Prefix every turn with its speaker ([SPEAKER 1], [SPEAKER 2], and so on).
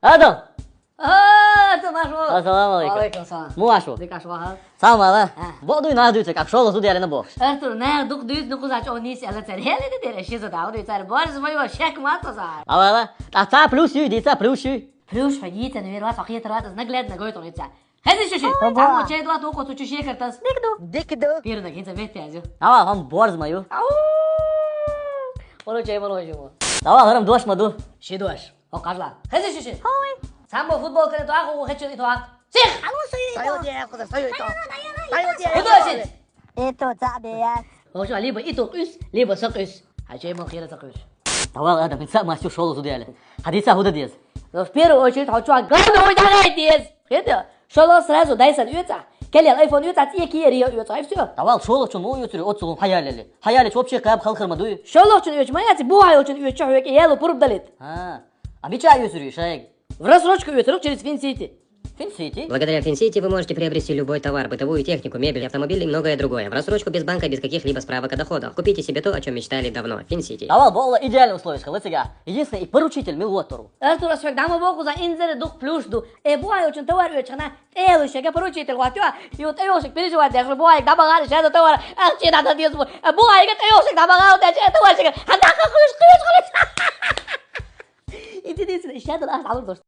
[SPEAKER 1] ادم
[SPEAKER 2] Tomașul!
[SPEAKER 1] Assalamu alaikum.
[SPEAKER 2] Alaikum salam.
[SPEAKER 1] Muașu.
[SPEAKER 2] De cașoahă?
[SPEAKER 1] Sama da.
[SPEAKER 2] Ha.
[SPEAKER 1] Bodu na du ka sholo su diale na bo.
[SPEAKER 2] Artur, ne duc duit nu cuza o nisi ala țări. Hele de dele și să dau de țări. Bor să mă iau șec mată sa.
[SPEAKER 1] Awala. Ta plus yu di ta plus yu.
[SPEAKER 2] Plus făghită ne vero să khietă rată să gled na goito ne ța. Hadi și și.
[SPEAKER 3] bă.
[SPEAKER 2] Am ce doar tu cu tu ce cărtas.
[SPEAKER 3] Dikdo.
[SPEAKER 2] Pierd na kință vete azi.
[SPEAKER 1] Awa ham borz ma yu.
[SPEAKER 2] Au! Molo ce molo și mă.
[SPEAKER 1] Awa haram dosh ma du.
[SPEAKER 2] Și doș. O cașla. Hadi și și. Sambo fotbal care tu acu hece tu acu. Sih!
[SPEAKER 3] Sayo dia aku sayo itu. Sayo dia.
[SPEAKER 2] Cu doș.
[SPEAKER 3] Itu tak dia.
[SPEAKER 2] O și libă itu us, libă să us. Hai ce mă khira să us.
[SPEAKER 1] Awa Adam insa ma shu sholo su diale. Hadisa huda diaz.
[SPEAKER 2] В первую очередь хочу огромный удовольствие. Это что сразу дай сан юца. Келли айфон юца и кири юца и все.
[SPEAKER 1] Awal sholo chun o yuturi otsulun hayalele. Hayale chopche qab khalkhir ma du.
[SPEAKER 2] Что лучше юч моя ти буа очень юч чуек елу пурб далит.
[SPEAKER 1] Ha. Abi cha yuturi shayg.
[SPEAKER 2] В рассрочку юц рук через Финсити.
[SPEAKER 1] Fin City.
[SPEAKER 4] Благодаря Финсити вы можете приобрести любой товар, бытовую технику, мебель, автомобили и многое другое. В рассрочку без банка, без каких-либо справок о доходах. Купите себе то, о чем мечтали давно. Финсити.
[SPEAKER 1] Awal bolla идеальные условия школы. Единственный и поручитель Милуотору.
[SPEAKER 2] Артур асфак дамо боку за инзер дух плюс ду. Буа очень товар юч хана. Элу шега поручитель ватюа. Ют эошек переживать даже буа их дама гали шеда товар. Че надо диз буа их эошек дама гали даже товар шега. Ханда хахуш. Иди дис шеда ас алыр дош.